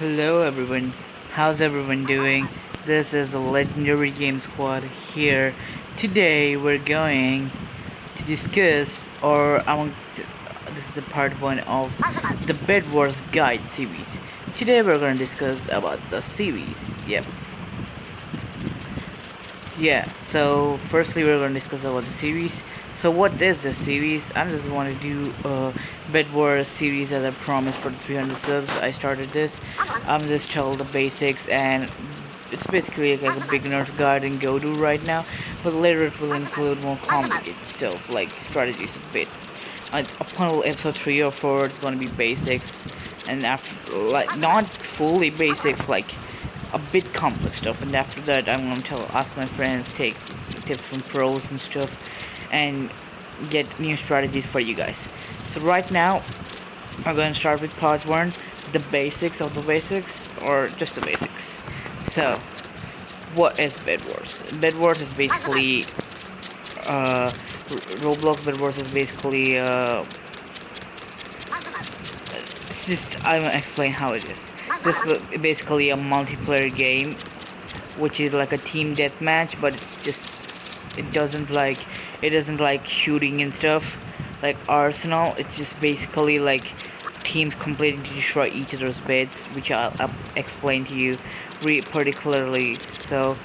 Hello everyone, how's everyone doing? This is the Legendary Game Squad here. Today we're going to discuss, this is the part 1 of the Bedwars Guide series. Today we're going to discuss about the series. So firstly we're going to discuss about the series. So what is the series? I just want to do a Bed Wars series as I promised for the 300 subs. I started this. I'm just tell the basics, and it's basically like a beginner's guide and go-to right now, but later it will include more complicated stuff like strategies a bit. Upon episode 3 or 4 it's gonna be basics, and after, like, not fully basics, like a bit complex stuff, and after that I'm gonna ask my friends, take tips from pros and stuff, and get new strategies for you guys. So right now I'm going to start with part 1, the basics of the basics, or just the basics. So what is Bed Wars? Bed Wars is basically Roblox Bedwars is basically it's just, I'm gonna explain how it is. This is basically a multiplayer game, which is like a team deathmatch, but it doesn't like shooting and stuff like Arsenal. It's just basically like teams competing to destroy each other's beds, which I'll explain to you particularly. So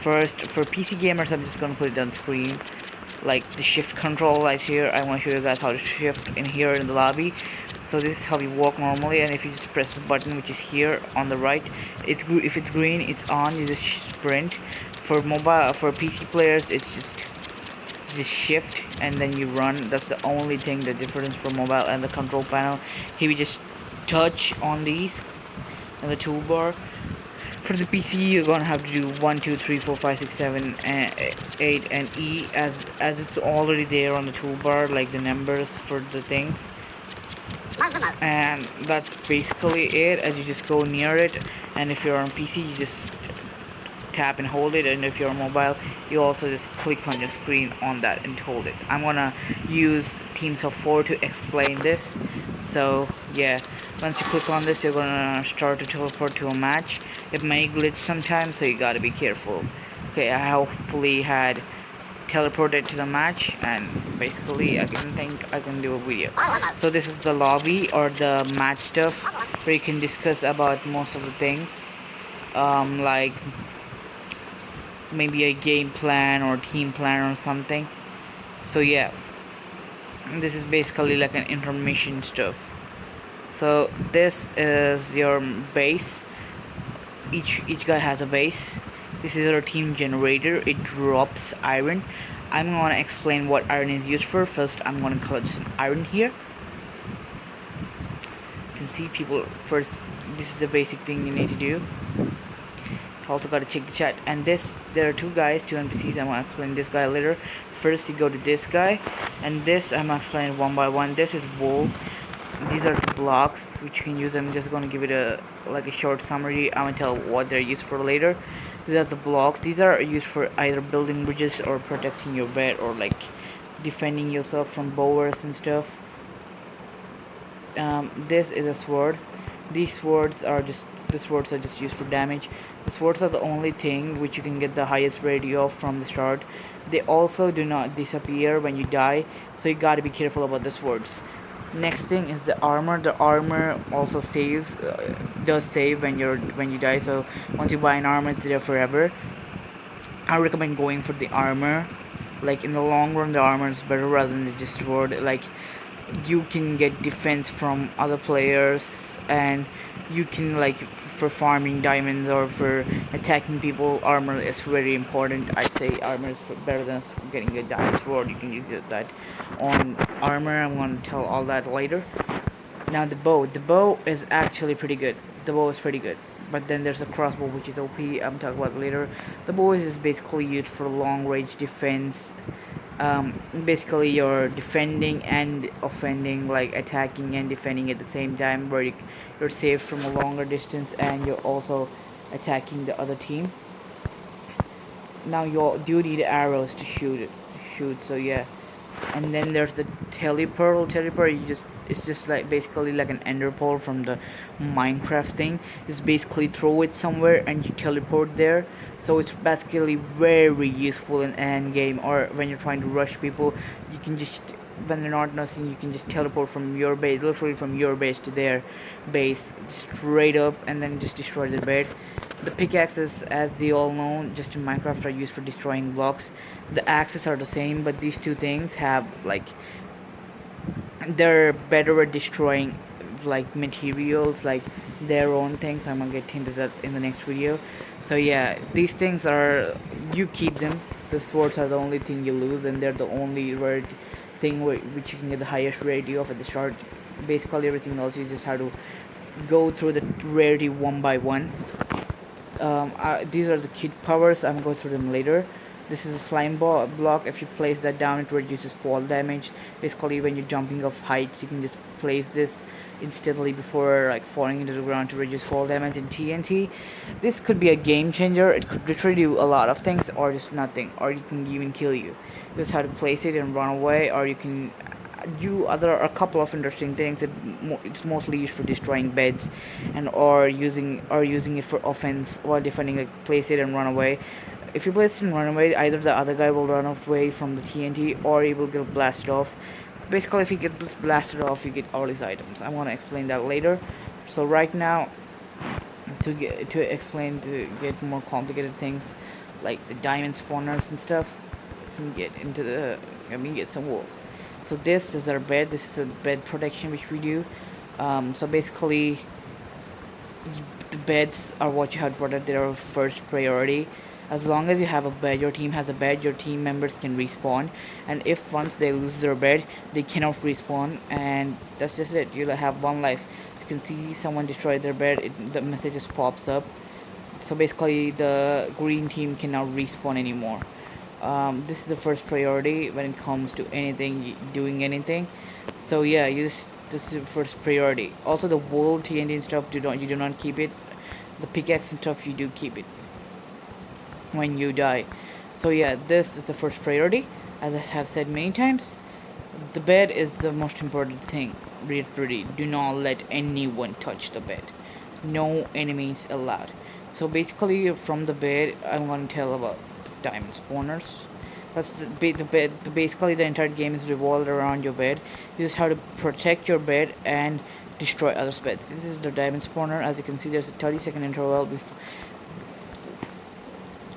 first, for PC gamers, I'm just gonna put it on screen, like the shift control right here. I want to show you guys how to shift in here in the lobby. So this is how you walk normally, and if you just press the button which is here on the right, if it's green, it's on, you just sprint. For PC players, it's just shift and then you run. That's the only thing, the difference from mobile. And the control panel, here we just touch on these in the toolbar. For the PC, you're gonna have to do 1 2 3 4 5 6 7 and 8 and E, as it's already there on the toolbar, like the numbers for the things. And that's basically it. As you just go near it, and if you're on PC, you just tap and hold it, and if you're on mobile, you also just click on your screen on that and hold it. I'm gonna use Teams of 4 to explain this. So yeah, once you click on this, you're gonna start to teleport to a match. It may glitch sometimes, so you gotta be careful. Okay, I hopefully had teleported to the match, and basically I can think I can do a video. So this is the lobby or the match stuff, where you can discuss about most of the things, like maybe a game plan or team plan or something. So yeah, this is basically like an intermission stuff. So this is your base. Each guy has a base. This is our team generator. It drops iron. I'm gonna explain what iron is used for. First, I'm gonna collect some iron here. You can see people first. This is the basic thing you need to do. Also gotta check the chat. And there are two NPCs. I'm gonna explain this guy later. First, you go to this guy, and this I'm gonna explain one by one. This is wool. These are the blocks which you can use. I'm just gonna give it a short summary. I'm gonna tell what they're used for later. These are the blocks. These are used for either building bridges or protecting your bed, or like defending yourself from bowers and stuff. This is a sword. These swords are just used for damage. The swords are the only thing which you can get the highest radio from the start. They also do not disappear when you die, so you gotta be careful about the swords. Next thing is the armor. The armor also does save when you die. So once you buy an armor, it's there forever. I recommend going for the armor. Like in the long run, the armor is better rather than the sword. Like you can get defense from other players, and you can, like, for farming diamonds or for attacking people, armor is very important. I'd say armor is better than getting a diamond sword. You can use that on armor. I'm going to tell all that later. Now the bow is actually pretty good. The bow is pretty good, but then there's a crossbow which is OP. I'm talking about later. The bow is basically used for long range defense. Basically you're defending and offending, like attacking and defending at the same time, where you're safe from a longer distance, and you're also attacking the other team. Now you do need arrows to shoot. So yeah, And then there's the telepearl. It's just like basically like an ender pearl from the Minecraft thing. Just basically throw it somewhere and you teleport there. So it's basically very useful in end game, or when you're trying to rush people. You can just, when they're not noticing, you can just teleport from your base, literally from your base to their base, straight up, and then just destroy the bed. The pickaxes, as they all know, just in Minecraft, are used for destroying blocks. The axes are the same, but these two things have like, they're better at destroying like materials, like their own things. I'm gonna get into that in the next video. So yeah, these things are, you keep them. The swords are the only thing you lose, and they're the only rare thing which you can get the highest rarity of at the start. Basically everything else you just have to go through the rarity one by one. These are the kit powers. I'm going through them later. This is a slime block. If you place that down, it reduces fall damage. Basically, when you're jumping off heights, you can just place this instantly before like falling into the ground to reduce fall damage. In TNT, this could be a game changer. It could literally do a lot of things, or just nothing, or you can even kill you. Just how to place it and run away, or you can do a couple of interesting things. It's mostly used for destroying beds, and or using it for offense while defending. Like place it and run away. If you place it and run away, either the other guy will run away from the TNT, or he will get blasted off. Basically, if you get blasted off, you get all these items. I'm gonna explain that later. So right now, to get more complicated things like the diamond spawners and stuff, let me get some wool. So this is our bed. This is the bed protection which we do. So basically, the beds are what you have to protect. They're our first priority. As long as you have a bed, your team has a bed, your team members can respawn. And if once they lose their bed, they cannot respawn. And that's just it. You'll have one life. You can see someone destroyed their bed. The message just pops up. So basically, the green team cannot respawn anymore. This is the first priority when it comes to doing anything. So yeah, this is the first priority. Also, the wool, TNT and stuff, you do not keep it. The pickaxe and stuff, you do keep it when you die. So yeah, this is the first priority. As I have said many times, the bed is the most important thing. Really, do not let anyone touch the bed. No enemies allowed. So basically, from the bed, I'm going to tell about diamond spawners. That's the bed. Basically, the entire game is revolved around your bed. You just have to protect your bed and destroy others' beds. This is the diamond spawner. As you can see, there's a 30-second interval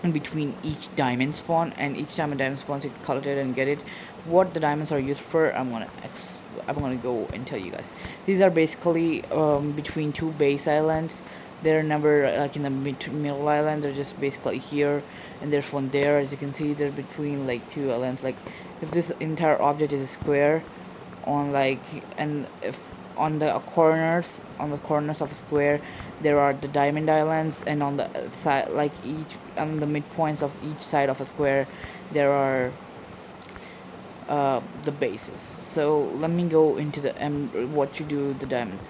in between each diamond spawn, and each time a diamond spawns, you collect it and get it. What the diamonds are used for, I'm gonna go and tell you guys. These are basically between two base islands. They're never like in the middle island. They're just basically here, and there's one there. As you can see, they're between like two islands. Like if this entire object is a square, if on the corners of a square, there are the diamond islands, and on the side, like on the midpoints of each side of a square, there are the bases. So let me go into what you do with the diamonds.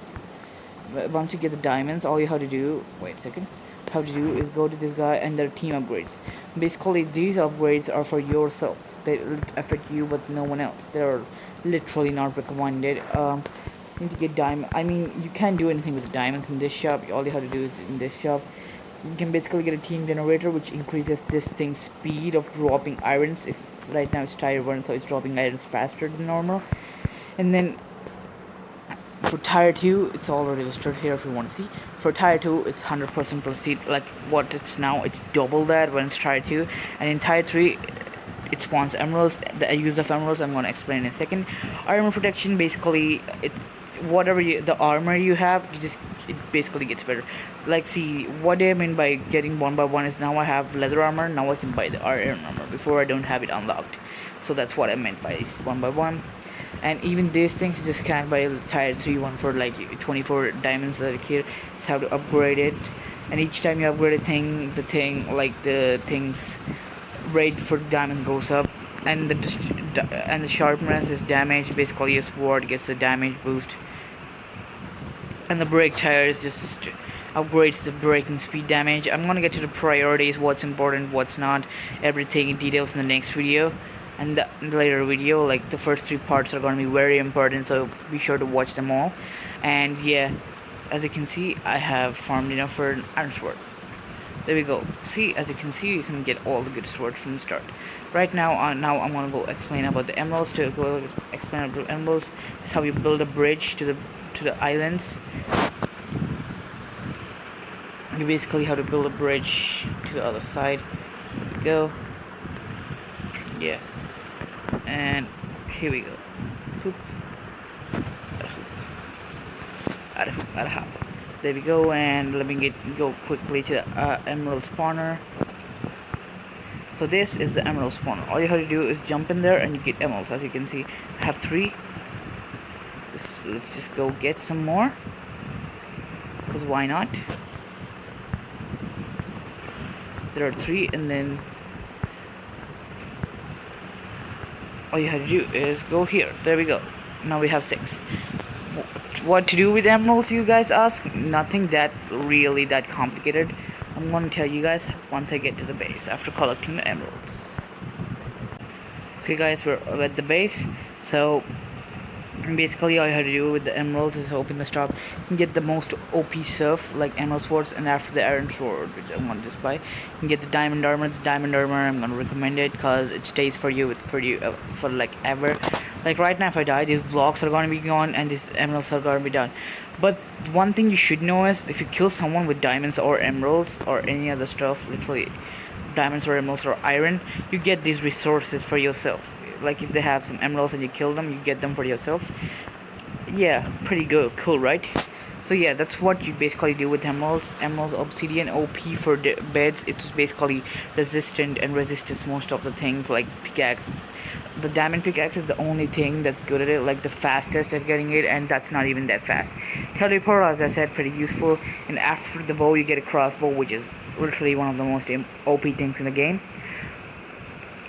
Once you get the diamonds, all you have to do, is go to this guy and their team upgrades. Basically, these upgrades are for yourself. They affect you but no one else. They're literally not recommended. You need to get diamond. I mean, you can't do anything with the diamonds in this shop. All you have to do is in this shop, you can basically get a team generator which increases this thing's speed of dropping irons. If right now it's tier 1, so it's dropping irons faster than normal. And then for tier 2, it's already listed here if you want to see. For tier 2, it's 100% proceed. Like what it's now, it's double that when it's tier 2. And in tier 3, it spawns emeralds. The use of emeralds I'm going to explain in a second. Armor protection, basically, it's whatever the armor you have, it basically gets better. Like, see, what I mean by getting 1 by 1 is now I have leather armor. Now I can buy the iron armor. Before I don't have it unlocked. So that's what I meant by 1 by 1. And even these things, you just can't buy a tier 3 one for like 24 diamonds that are here. Just have to upgrade it. And each time you upgrade a thing, the thing's rate for diamond goes up. And the sharpness is damage. Basically, your sword gets a damage boost. And the break tires just upgrades the breaking speed damage. I'm gonna get to the priorities, what's important, what's not, everything in details in the next video. and the later video. Like the first 3 parts are going to be very important, so be sure to watch them all. And yeah, as you can see, I have farmed enough for an iron sword. There we go. See, as you can see, you can get all the good swords from the start. Right now, now I'm gonna go explain about the emeralds. To go explain about the emeralds, this is how you build a bridge to the islands. You basically have to build a bridge to the other side. There we go. Yeah, and here we go. Poop. There we go, and let me go quickly to the emerald spawner. So this is the emerald spawner. All you have to do is jump in there and you get emeralds. As you can see, I have 3. Let's just go get some more, because why not? There are 3, and then all you have to do is go here. There we go. Now we have 6. What to do with emeralds, you guys ask? Nothing that really that complicated. I'm going to tell you guys once I get to the base after collecting the emeralds. Okay guys, we're at the base. So basically all you have to do with the emeralds is open the shop and get the most OP stuff like emerald swords, and after the iron sword, which I'm going to just buy, you can get the diamond armor. It's diamond armor. I'm going to recommend it because it stays for you for like ever. Like right now, if I die, these blocks are going to be gone and these emeralds are going to be done. But one thing you should know is if you kill someone with diamonds or emeralds or any other stuff, literally diamonds or emeralds or iron, you get these resources for yourself. Like if they have some emeralds and you kill them, you get them for yourself. Yeah, pretty good, cool, right? So yeah, that's what you basically do with emeralds. Emeralds, obsidian, OP for the beds. It's basically resistant and resists most of the things like pickaxe. The diamond pickaxe is the only thing that's good at it, like the fastest at getting it, and that's not even that fast. Teleport, as I said, pretty useful. And after the bow, you get a crossbow, which is literally one of the most OP things in the game.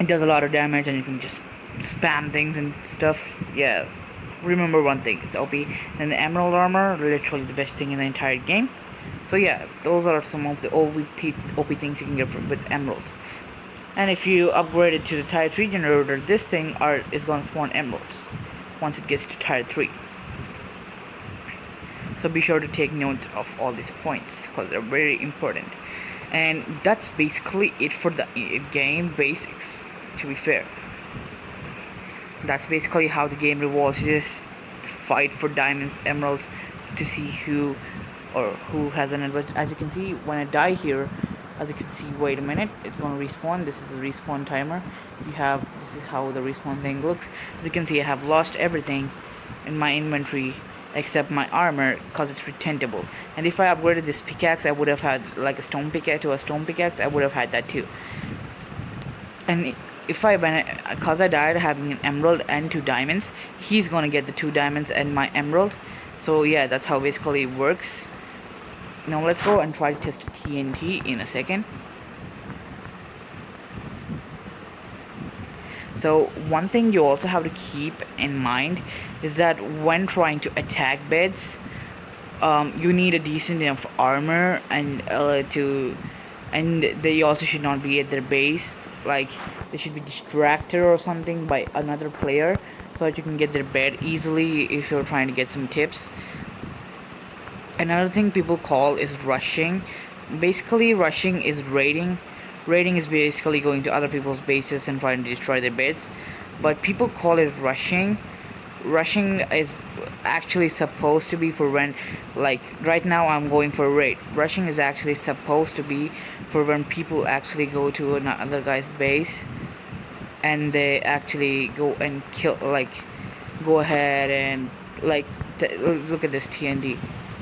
It does a lot of damage, and you can just spam things and stuff. Yeah, remember one thing, it's OP. And the emerald armor, literally the best thing in the entire game. So yeah, those are some of the OP things you can get with emeralds. And if you upgrade it to the tier 3 generator, this thing is gonna spawn emeralds once it gets to tier 3. So be sure to take note of all these points because they're very important. And that's basically it for the game basics, to be fair. That's basically how the game revolves. You just fight for diamonds, emeralds, to see who has an advantage. As you can see, when I die here, as you can see, wait a minute, it's gonna respawn. This is the respawn timer. This is how the respawn thing looks. As you can see, I have lost everything in my inventory except my armor because it's retentable. And if I upgraded this pickaxe, I would have had like a stone pickaxe to a stone pickaxe. I would have had that too. And because I died having an emerald and 2 diamonds, he's gonna get the 2 diamonds and my emerald. So yeah, that's how basically it works. Now let's go and try to test TNT in a second. So one thing you also have to keep in mind is that when trying to attack beds, you need a decent enough armor, and they also should not be at their base. Like they should be distracted or something by another player so that you can get their bed easily if you're trying to get some tips. Another thing people call is rushing. Basically, rushing is raiding. Raiding is basically going to other people's bases and trying to destroy their beds. But people call it rushing. Rushing is actually supposed to be for when, like right now I'm going for a raid. Rushing is actually supposed to be for when people actually go to another guy's base and they actually go and kill, like go ahead and like look at this TNT.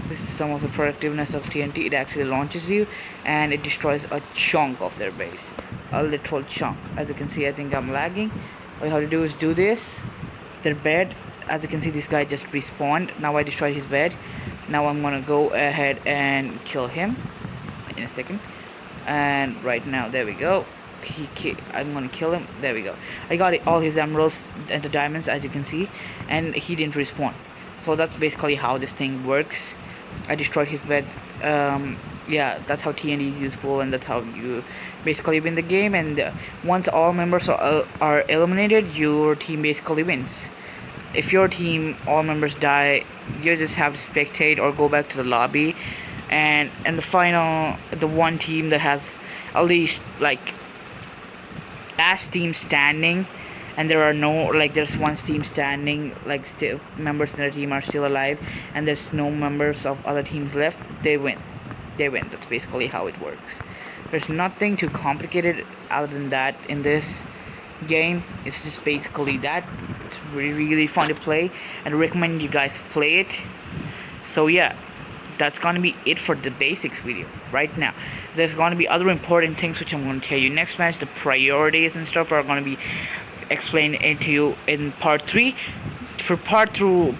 This is some of the productiveness of TNT. It actually launches you and it destroys a chunk of their base, a literal chunk. As you can see, I think I'm lagging. All you have to do is do this. Their bed, as you can see, this guy just respawned. Now I destroyed his bed. Now I'm gonna go ahead and kill him in a second. And right now, there we go. I'm gonna kill him. There we go. I got all his emeralds and the diamonds, as you can see, and he didn't respawn. So that's basically how this thing works. I destroyed his bed. Yeah, that's how TNT is useful, and that's how you basically win the game. And once all members are eliminated, your team basically wins. If your team all members die, you just have to spectate or go back to the lobby, and in the final, the one team that has at least like last team standing, and there are no, like, there's one team standing, like still members in their team are still alive, and there's no members of other teams left, they win. That's basically how it works. There's nothing too complicated other than that in this game. It's just basically that. It's really fun to play, and I recommend you guys play it. So yeah, that's gonna be it for the basics video right now. There's gonna be other important things which I'm gonna tell you next match. The priorities and stuff are gonna be explained into you in part 3. For part 2,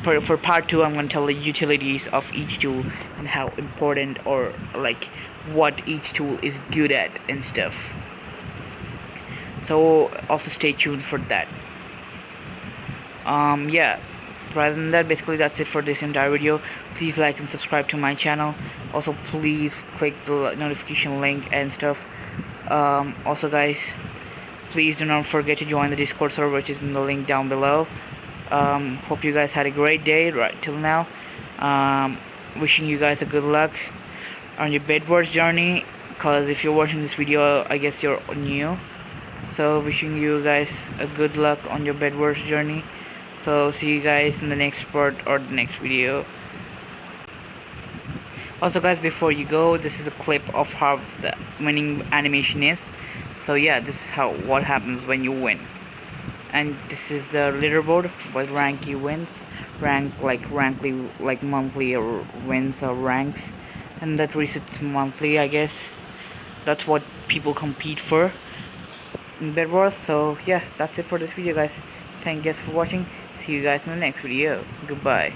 I'm gonna tell the utilities of each tool and how important, or like what each tool is good at and stuff. So also stay tuned for that. Yeah, rather than that, basically that's it for this entire video. Please like and subscribe to my channel. Also please click the notification link and stuff. Also guys, please do not forget to join the Discord server, which is in the link down below. Hope you guys had a great day right till now. Wishing you guys a good luck on your Bedwars journey, because if you're watching this video, I guess you're new. So wishing you guys a good luck on your Bedwars journey. So see you guys in the next part or the next video. Also guys, before you go, this is a clip of how the winning animation is. So yeah, this is what happens when you win. And this is the leaderboard, what rank you wins, like monthly or wins or ranks, and that resets monthly, I guess. That's what people compete for in Bedwars. So yeah, that's it for this video guys. Thank you guys for watching. See you guys in the next video. Goodbye.